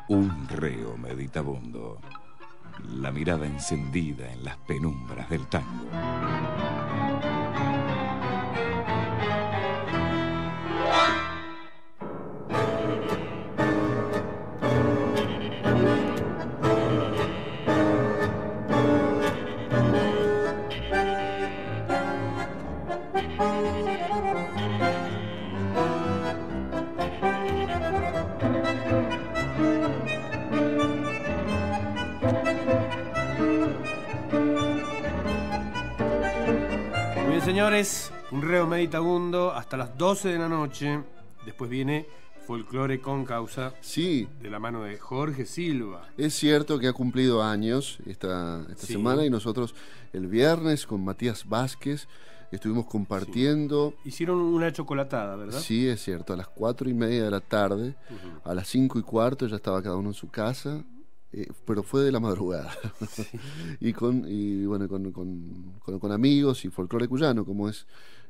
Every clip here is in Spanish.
Un reo meditabundo, la mirada encendida en las penumbras del tango. Señores, un reo meditabundo hasta las 12 de la noche. Después viene Folclore con Causa. Sí. De la mano de Jorge Silva. Es cierto que ha cumplido años esta semana, y nosotros el viernes con Matías Vázquez estuvimos compartiendo. Sí. Hicieron una chocolatada, ¿verdad? Sí, es cierto, a las 4:30 de la tarde, a las 5:15 ya estaba cada uno en su casa. Pero fue de la madrugada. Sí. y con amigos y folclore cuyano, como es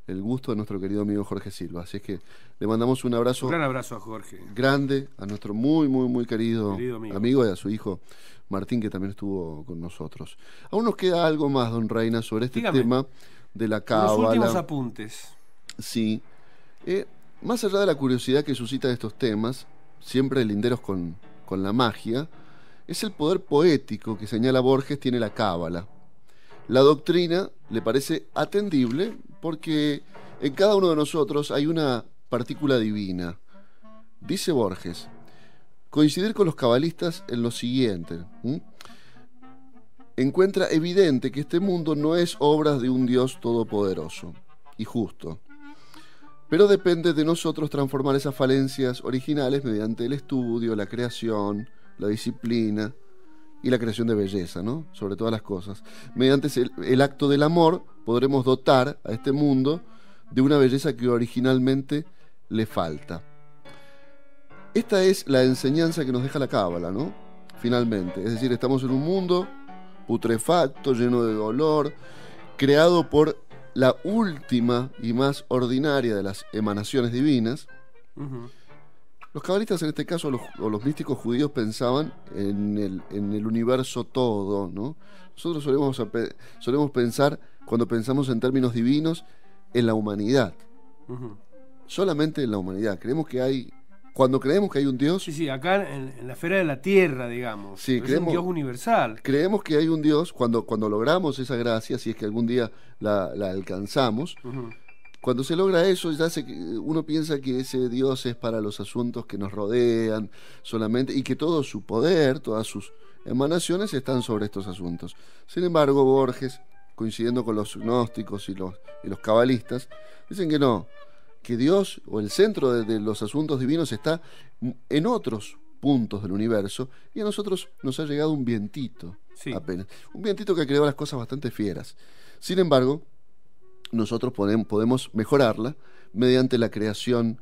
el gusto de nuestro querido amigo Jorge Silva. Así es que le mandamos un abrazo. Un gran abrazo a Jorge. Grande a nuestro muy, muy, muy querido amigo y a su hijo Martín, que también estuvo con nosotros. Aún nos queda algo más, don Reina, sobre este tema de la cábala. Los últimos apuntes. Sí. Más allá de la curiosidad que suscita estos temas, siempre linderos con la magia, es el poder poético que señala Borges tiene la cábala. La doctrina le parece atendible porque en cada uno de nosotros hay una partícula divina. Dice Borges, coincidir con los cabalistas en lo siguiente. Encuentra evidente que este mundo no es obra de un Dios todopoderoso y justo, pero depende de nosotros transformar esas falencias originales mediante el estudio, la creación, la disciplina y la creación de belleza, ¿no? Sobre todas las cosas. Mediante el acto del amor podremos dotar a este mundo de una belleza que originalmente le falta. Esta es la enseñanza que nos deja la cábala, ¿no? Finalmente. Es decir, estamos en un mundo putrefacto, lleno de dolor, creado por la última y más ordinaria de las emanaciones divinas. Los cabalistas, en este caso, o los místicos judíos, pensaban en el universo todo, ¿no? Nosotros solemos pensar, cuando pensamos en términos divinos, en la humanidad. Solamente en la humanidad. Cuando creemos que hay un Dios... Sí, acá en la esfera de la tierra, digamos. Sí, es un Dios universal. Creemos que hay un Dios, cuando logramos esa gracia, si es que algún día la alcanzamos... Cuando se logra eso, uno piensa que ese Dios es para los asuntos que nos rodean solamente, y que todo su poder, todas sus emanaciones están sobre estos asuntos. Sin embargo, Borges, coincidiendo con los gnósticos y los cabalistas, dicen que no, que Dios o el centro de los asuntos divinos está en otros puntos del universo, y a nosotros nos ha llegado un vientito, apenas. Un vientito que ha creado las cosas bastante fieras. Sin embargo, nosotros podemos mejorarla mediante la creación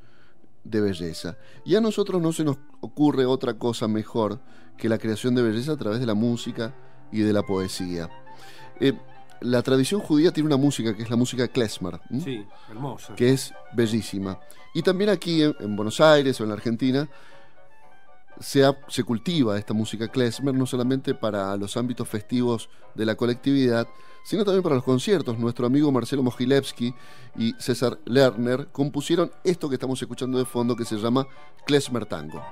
de belleza. Y a nosotros no se nos ocurre otra cosa mejor que la creación de belleza a través de la música y de la poesía. La tradición judía tiene una música que es la música klezmer. Sí, hermosa. Que es bellísima. Y también aquí en Buenos Aires o en la Argentina se cultiva esta música klezmer, no solamente para los ámbitos festivos de la colectividad, sino también para los conciertos. Nuestro amigo Marcelo Mogilevsky y César Lerner compusieron esto que estamos escuchando de fondo, que se llama Klezmer Tango.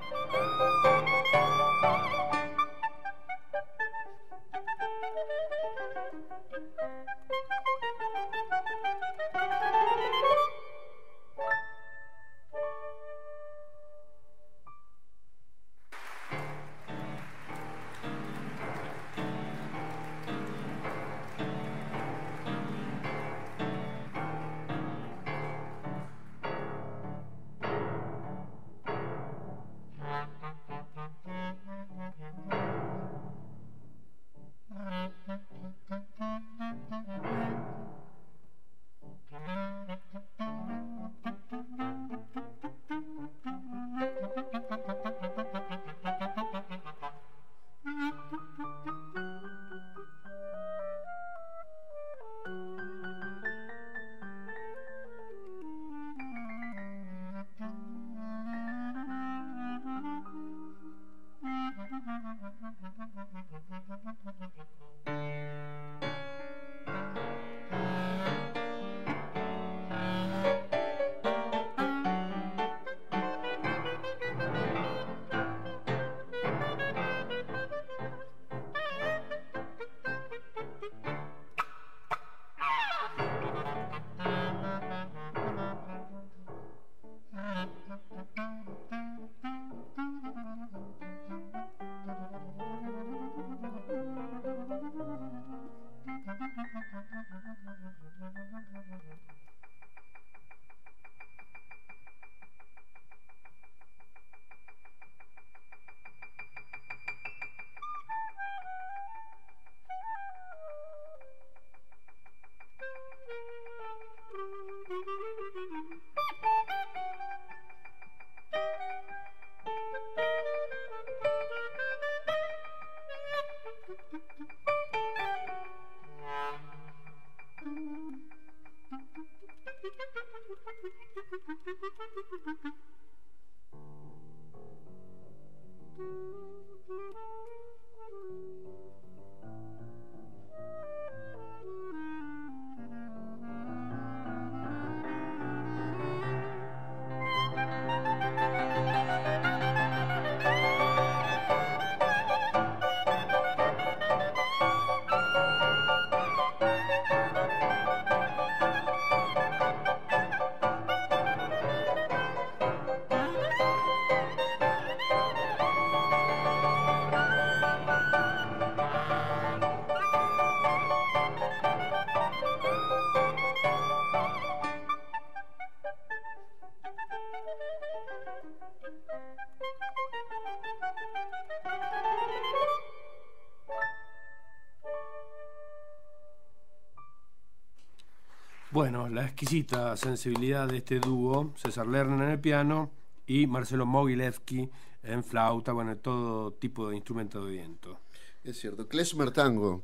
Bueno, la exquisita sensibilidad de este dúo, César Lerner en el piano y Marcelo Mogilevsky en flauta, bueno, todo tipo de instrumento de viento. Es cierto, Klezmer Tango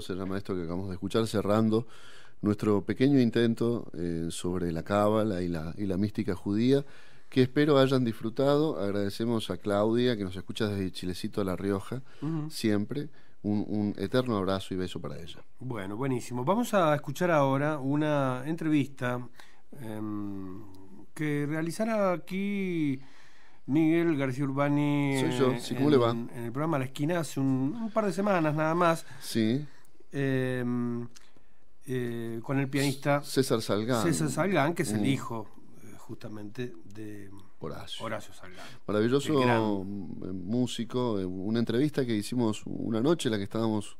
se llama esto que acabamos de escuchar, cerrando nuestro pequeño intento sobre la cábala y la mística judía, que espero hayan disfrutado. Agradecemos a Claudia, que nos escucha desde Chilecito, La Rioja, siempre. Un eterno abrazo y beso para ella. Bueno, buenísimo. Vamos a escuchar ahora una entrevista que realizará aquí Miguel García Urbani. Soy yo, sí, ¿cómo le va? En el programa La Esquina hace un par de semanas nada más. Sí. Con el pianista César Salgán, que es el hijo justamente de Horacio Salgán. Maravilloso músico. Una entrevista que hicimos una noche en la que estábamos,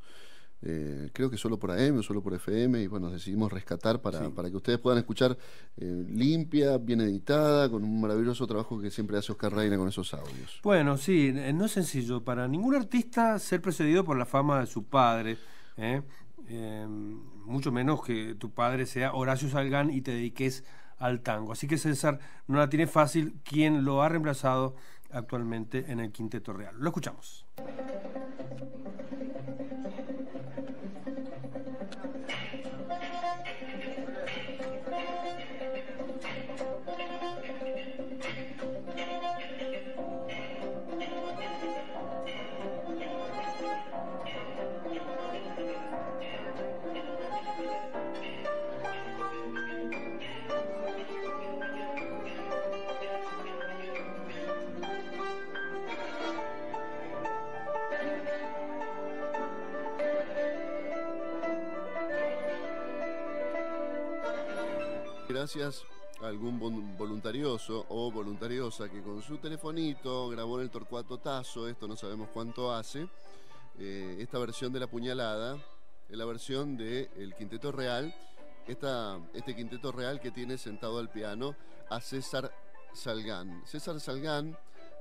creo que solo por AM o solo por FM, y bueno, decidimos rescatar para que ustedes puedan escuchar limpia, bien editada, con un maravilloso trabajo que siempre hace Oscar Reina con esos audios. Bueno, sí, no es sencillo para ningún artista ser precedido por la fama de su padre, mucho menos que tu padre sea Horacio Salgán y te dediques al tango. Así que César no la tiene fácil, quien lo ha reemplazado actualmente en el Quinteto Real. Lo escuchamos. Gracias a algún voluntarioso o voluntariosa que con su telefonito grabó en el Torcuato Tazo, esto no sabemos cuánto hace, esta versión de La Puñalada, la versión del Quinteto Real, este Quinteto Real que tiene sentado al piano a César Salgán. César Salgán,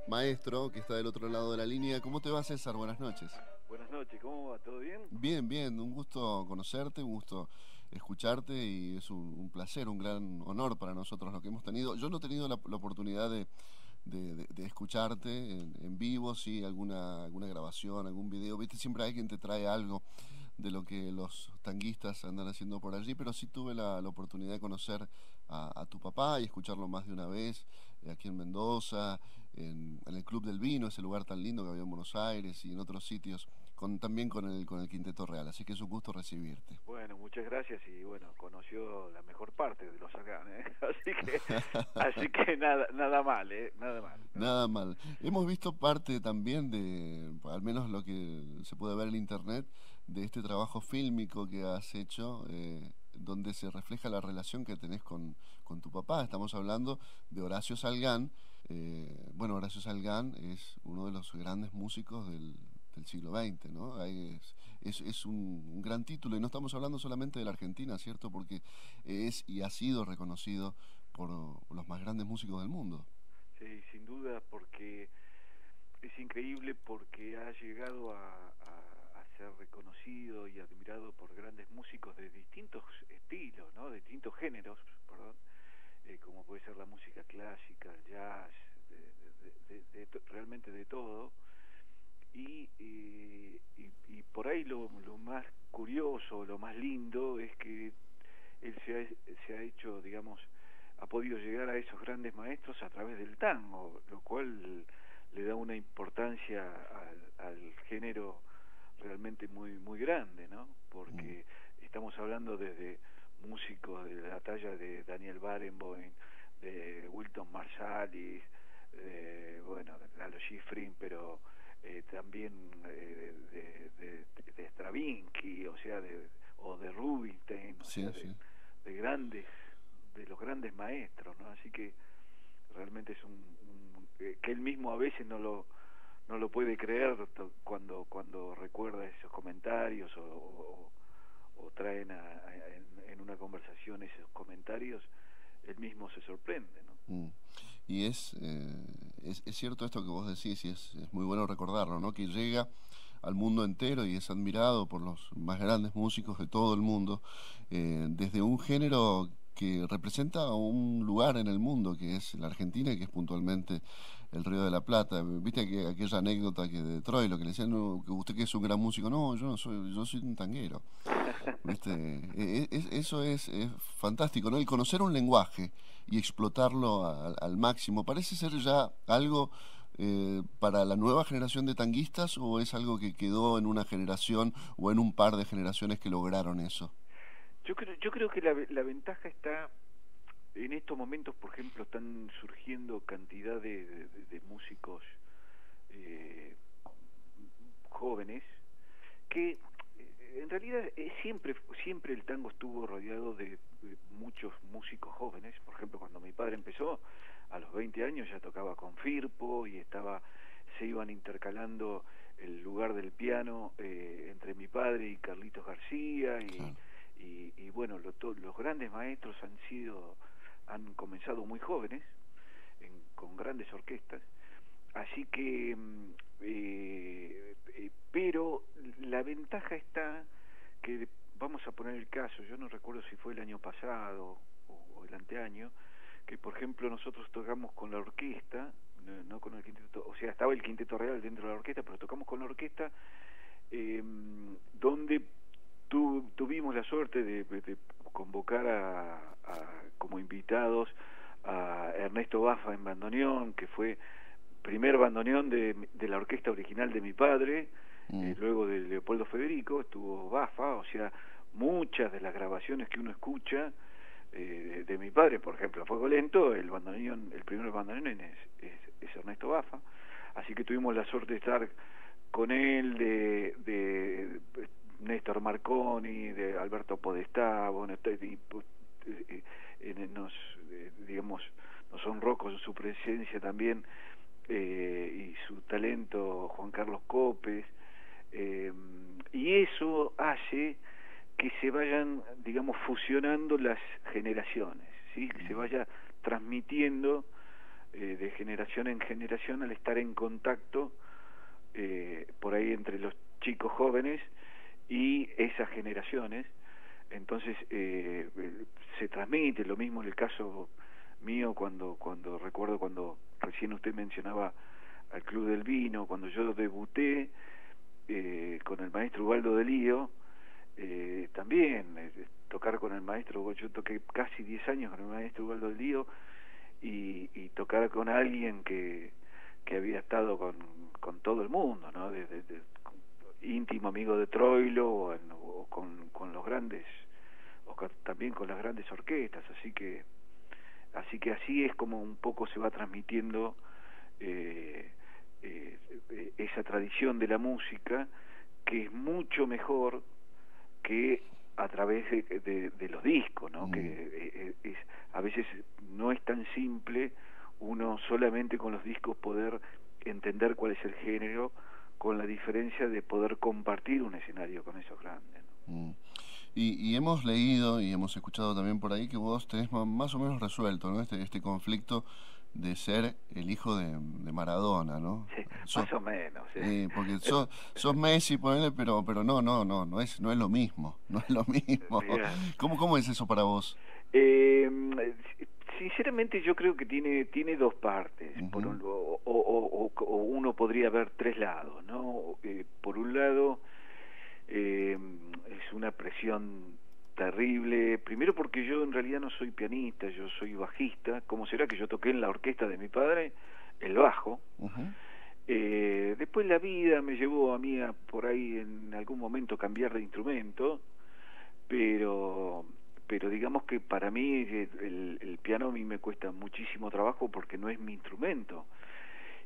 maestro, que está del otro lado de la línea. ¿Cómo te va, César? Buenas noches. Buenas noches, ¿cómo va? ¿Todo bien? Bien, bien, un gusto conocerte, un gusto escucharte, y es un placer, un gran honor para nosotros lo que hemos tenido. Yo no he tenido la oportunidad de escucharte en vivo, sí, alguna grabación, algún video. Viste, siempre hay quien te trae algo de lo que los tanguistas andan haciendo por allí, pero sí tuve la oportunidad de conocer a tu papá y escucharlo más de una vez aquí en Mendoza. en el Club del Vino, ese lugar tan lindo que había en Buenos Aires, y en otros sitios, también con el Quinteto Real. Así que es un gusto recibirte. Bueno, muchas gracias y bueno, conoció la mejor parte de los Algan, ¿eh? Así que nada mal, ¿eh? Nada mal. Nada mal. Hemos visto parte también de, al menos lo que se puede ver en internet, de este trabajo fílmico que has hecho, donde se refleja la relación que tenés con tu papá. Estamos hablando de Horacio Salgán. Bueno, Horacio Salgán es uno de los grandes músicos del siglo XX, ¿no? Es un gran título, y no estamos hablando solamente de la Argentina, ¿cierto? Porque es y ha sido reconocido por los más grandes músicos del mundo. Sí, sin duda, porque es increíble, porque ha llegado a ser reconocido y admirado por grandes músicos de distintos estilos, ¿no? De distintos géneros, perdón, como puede ser la música clásica, el jazz, realmente de todo. Y por ahí lo más curioso, lo más lindo es que él se ha hecho, digamos, ha podido llegar a esos grandes maestros a través del tango, lo cual le da una importancia al género realmente muy grande, ¿no? Porque estamos hablando desde músicos de la talla de Daniel Barenboim, de Wynton Marsalis, bueno, de Lalo Schifrin, pero también de Stravinsky, o sea, o de Rubinstein, sí, o sea, sí. de los grandes maestros, ¿no? Así que realmente es que él mismo a veces no lo puede creer cuando recuerda esos comentarios o traen en una conversación esos comentarios, él mismo se sorprende, ¿no? Y es cierto esto que vos decís, y es muy bueno recordarlo, ¿no? Que llega al mundo entero y es admirado por los más grandes músicos de todo el mundo, desde un género que representa un lugar en el mundo, que es la Argentina, y que es puntualmente el Río de la Plata. Viste que aquella anécdota que de Troy, lo que le decían, no, que usted que es un gran músico, no, yo no soy, yo soy un tanguero. ¿Viste? Eso es fantástico, ¿no? El conocer un lenguaje y explotarlo al máximo, ¿parece ser ya algo para la nueva generación de tanguistas, o es algo que quedó en una generación o en un par de generaciones que lograron eso? Yo creo que la ventaja está en estos momentos. Por ejemplo, están surgiendo cantidad de músicos jóvenes que en realidad siempre el tango estuvo rodeado de muchos músicos jóvenes. Por ejemplo, cuando mi padre empezó, a los 20 años ya tocaba con Firpo, y se iban intercalando el lugar del piano entre mi padre y Carlitos García, y bueno, los grandes maestros han comenzado muy jóvenes con grandes orquestas. Así que pero la ventaja está que, vamos a poner el caso, yo no recuerdo si fue el año pasado o el anteaño, que por ejemplo nosotros tocamos con la orquesta, no con el quinteto, o sea, estaba el Quinteto Real dentro de la orquesta, pero tocamos con la orquesta, donde tuvimos la suerte de convocar como invitados a Ernesto Baffa en bandoneón, que fue primer bandoneón de la orquesta original de mi padre. Luego de Leopoldo Federico estuvo Baffa, o sea, muchas de las grabaciones que uno escucha de mi padre, por ejemplo, a Fuego Lento, el primer bandoneón es Ernesto Baffa. Así que tuvimos la suerte de estar con él, de Néstor Marconi, de Alberto Podestá, bueno, nos honró con su presencia también, y su talento Juan Carlos Copes, y eso hace que se vayan, digamos, fusionando las generaciones, ¿sí? Que se vaya transmitiendo de generación en generación, al estar en contacto por ahí entre los chicos jóvenes y esas generaciones. Entonces se transmite. Lo mismo en el caso mío, cuando recuerdo cuando recién usted mencionaba al Club del Vino, cuando yo debuté con el maestro Ubaldo de Lío, también tocar con el maestro, yo toqué casi 10 años con el maestro Ubaldo de Lío, y tocar con alguien que que había estado con todo el mundo, ¿no? Íntimo amigo de Troilo o con los grandes, también con las grandes orquestas, así que así es como un poco se va transmitiendo esa tradición de la música, que es mucho mejor que a través de los discos, ¿no? Que a veces no es tan simple uno solamente con los discos poder entender cuál es el género, con la diferencia de poder compartir un escenario con esos grandes, ¿no? Y hemos leído y hemos escuchado también por ahí que vos tenés más o menos resuelto, ¿no? Este conflicto de ser el hijo de Maradona, ¿no? Sí, más o menos. Sí. Porque sos Messi, ponele, pero no es lo mismo, no es lo mismo. ¿Cómo es eso para vos? Sinceramente yo creo que tiene dos partes. Uh-huh. O uno podría ver tres lados, ¿no? Por un lado es una presión terrible, primero porque yo en realidad no soy pianista, yo soy bajista. ¿Cómo será que yo toqué en la orquesta de mi padre el bajo? Uh-huh. Después la vida me llevó a mí por ahí en algún momento cambiar de instrumento, pero digamos que para mí el piano a mí me cuesta muchísimo trabajo porque no es mi instrumento,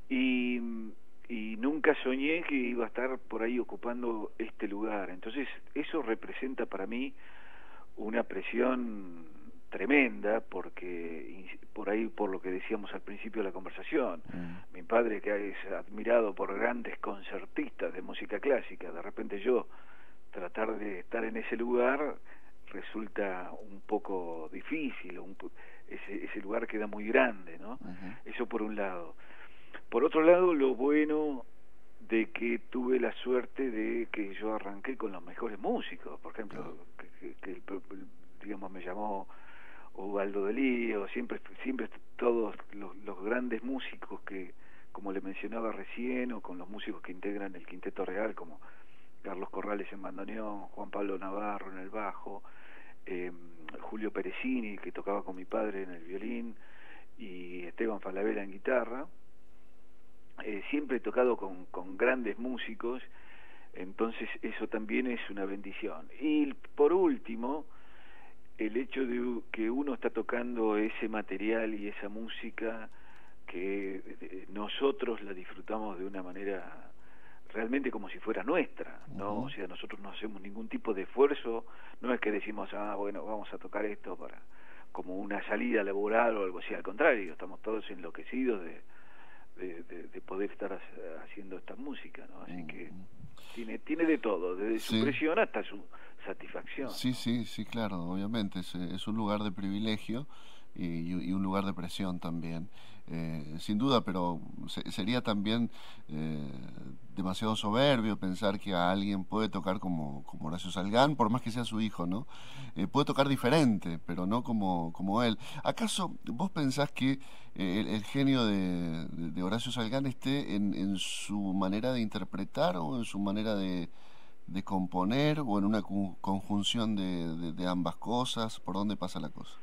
y nunca soñé que iba a estar por ahí ocupando este lugar. Entonces eso representa para mí una presión tremenda, porque por ahí, por lo que decíamos al principio de la conversación, mi padre, que es admirado por grandes concertistas de música clásica, de repente yo tratar de estar en ese lugar resulta un poco difícil, ese lugar queda muy grande, ¿no? Uh-huh. Eso por un lado. Por otro lado, lo bueno de que tuve la suerte de que yo arranqué con los mejores músicos, por ejemplo, que digamos me llamó Ubaldo de Lío, siempre todos los grandes músicos que, como le mencionaba recién, o con los músicos que integran el Quinteto Real, como Carlos Corrales en bandoneón, Juan Pablo Navarro en el bajo, Julio Peresini, que tocaba con mi padre en el violín, y Esteban Falabella en guitarra. Siempre he tocado con grandes músicos, entonces eso también es una bendición. Y por último, el hecho de que uno está tocando ese material y esa música que nosotros la disfrutamos de una manera realmente como si fuera nuestra, ¿no? Uh-huh. O sea, nosotros no hacemos ningún tipo de esfuerzo, no es que decimos, bueno, vamos a tocar esto como una salida laboral o algo así, al contrario, estamos todos enloquecidos de poder estar haciendo esta música, ¿no? Así que tiene de todo, desde su presión hasta su satisfacción. Sí, claro, obviamente es un lugar de privilegio y un lugar de presión también, sin duda, pero sería también demasiado soberbio pensar que a alguien puede tocar como Horacio Salgán, por más que sea su hijo, ¿no? Puede tocar diferente, pero no como él. ¿Acaso vos pensás que el genio de Horacio Salgán esté en su manera de interpretar o en su manera de componer, o en una conjunción de ambas cosas? ¿Por dónde pasa la cosa?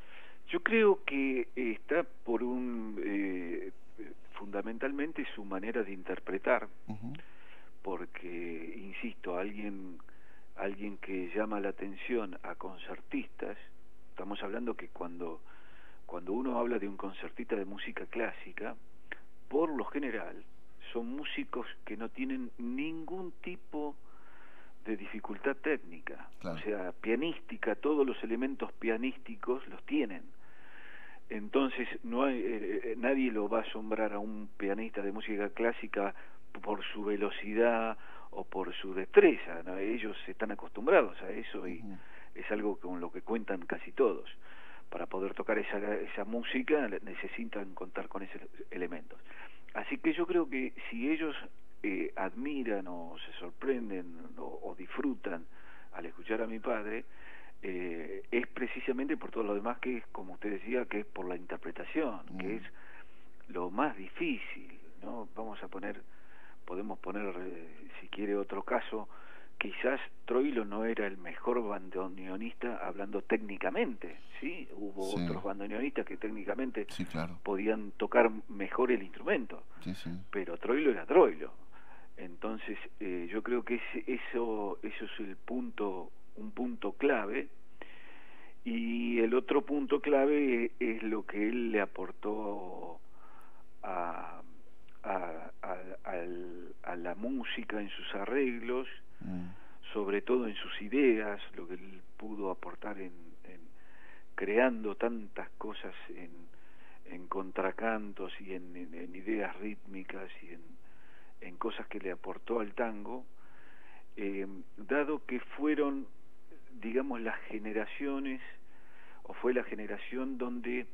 Yo creo que está por fundamentalmente su manera de interpretar, uh-huh. Porque, insisto, alguien que llama la atención a concertistas, estamos hablando que cuando uno habla de un concertista de música clásica, por lo general son músicos que no tienen ningún tipo de dificultad técnica, claro. O sea, pianística, todos los elementos pianísticos los tienen. Entonces no hay, nadie lo va a asombrar a un pianista de música clásica por su velocidad o por su destreza, ¿no? Ellos están acostumbrados a eso y uh-huh. Es algo con lo que cuentan casi todos. Para poder tocar esa música necesitan contar con esos elementos. Así que yo creo que si ellos admiran o se sorprenden o disfrutan al escuchar a mi padre, es precisamente por todo lo demás, que es, como usted decía, que es por la interpretación, que es lo más difícil, ¿no? Podemos poner, si quiere, otro caso quizás Troilo no era el mejor bandoneonista hablando técnicamente, ¿sí? Hubo otros bandoneonistas que técnicamente podían tocar mejor el instrumento, pero Troilo era Troilo. Entonces yo creo que eso es un punto clave. Y el otro punto clave es lo que él le aportó a la música en sus arreglos, sobre todo en sus ideas, lo que él pudo aportar en creando tantas cosas en contracantos y en ideas rítmicas y en cosas que le aportó al tango, dado que fueron, digamos, las generaciones, o fue la generación donde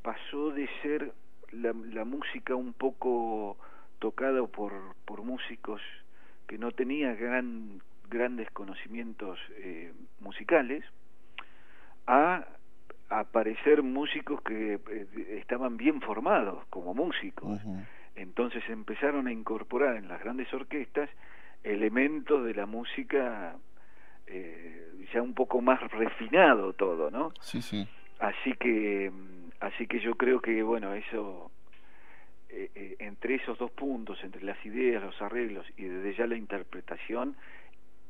pasó de ser la música un poco tocada por músicos que no tenían grandes conocimientos musicales, a aparecer músicos que estaban bien formados como músicos. Entonces empezaron a incorporar en las grandes orquestas elementos de la música ya un poco más refinado todo, ¿no? Así que yo creo que, bueno, eso entre esos dos puntos, entre las ideas, los arreglos y desde ya la interpretación,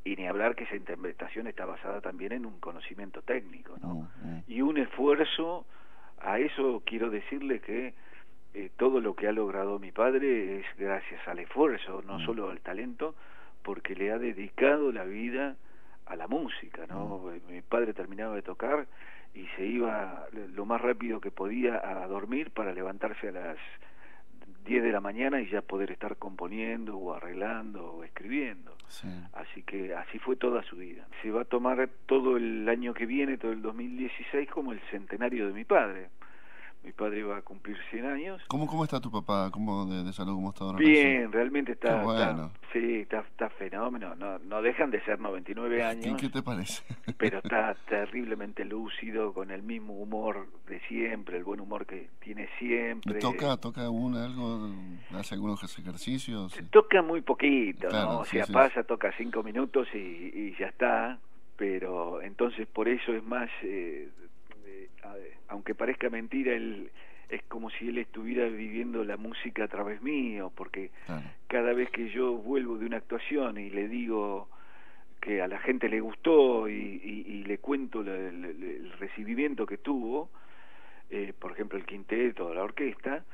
y ni hablar que esa interpretación está basada también en un conocimiento técnico, ¿no? Y un esfuerzo. A eso quiero decirle que todo lo que ha logrado mi padre es gracias al esfuerzo, no solo al talento, porque le ha dedicado la vida a la música, ¿no? Mi padre terminaba de tocar y se iba lo más rápido que podía a dormir para levantarse a las 10 de la mañana y ya poder estar componiendo o arreglando o escribiendo. Así que así fue toda su vida. Se va a tomar todo el año que viene, todo el 2016, como el centenario de mi padre. Mi padre va a cumplir 100 años. ¿Cómo está tu papá? ¿Cómo de salud? ¿Cómo está ahora? Bien, realmente está, bueno. está fenómeno. No dejan de ser 99 años. ¿Qué te parece? Pero está terriblemente lúcido, con el mismo humor de siempre, el buen humor que tiene siempre. ¿Toca algo? ¿Hace algunos ejercicios? Toca muy poquito, claro, ¿no? O sea, pasa, toca 5 minutos y ya está. Pero entonces por eso es más... aunque parezca mentira, es como si él estuviera viviendo la música a través mío, porque cada vez que yo vuelvo de una actuación y le digo que a la gente le gustó y le cuento el recibimiento que tuvo, por ejemplo el quinteto, la orquesta,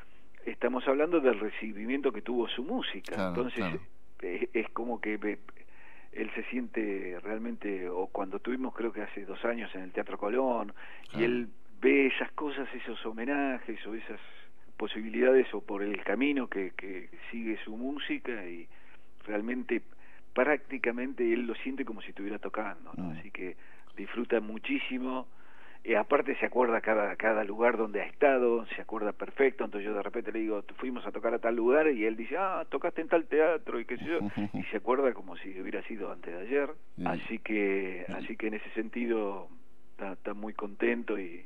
estamos hablando del recibimiento que tuvo su música. Entonces es como que él se siente realmente, o cuando tuvimos, creo que hace 2 años en el Teatro Colón, y él ve esas cosas, esos homenajes o esas posibilidades, o por el camino que sigue su música, y realmente prácticamente él lo siente como si estuviera tocando, ¿no? Así que disfruta muchísimo. Aparte se acuerda cada lugar donde ha estado, se acuerda perfecto. Entonces yo de repente le digo, fuimos a tocar a tal lugar, y él dice, tocaste en tal teatro y qué sé yo, y se acuerda como si hubiera sido antes de ayer. Así que en ese sentido está muy contento y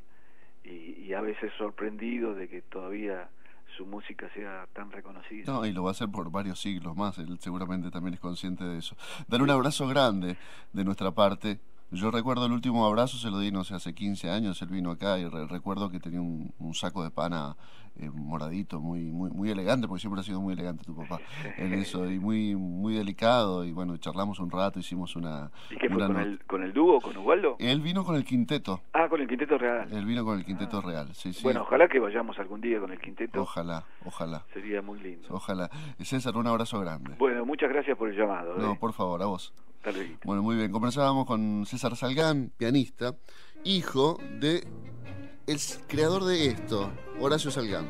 a veces sorprendido de que todavía su música sea tan reconocida. No, y lo va a hacer por varios siglos más. Él seguramente también es consciente de eso. Dar un abrazo grande de nuestra parte. Yo recuerdo el último abrazo, se lo di, no sé, hace 15 años, él vino acá, y recuerdo que tenía un saco de pana moradito, muy elegante, porque siempre ha sido muy elegante tu papá en eso, y muy delicado, y bueno, charlamos un rato, hicimos una... ¿Y qué fue, con el dúo, con Ubaldo? Él vino con el quinteto. Con el quinteto real. Él vino con el quinteto real, sí. Bueno, ojalá que vayamos algún día con el quinteto. Ojalá. Sería muy lindo. Ojalá. César, un abrazo grande. Bueno, muchas gracias por el llamado. No, por favor, a vos. Hasta luego. Bueno, muy bien. Conversábamos con César Salgán, pianista, hijo de el creador de esto, Horacio Salgán.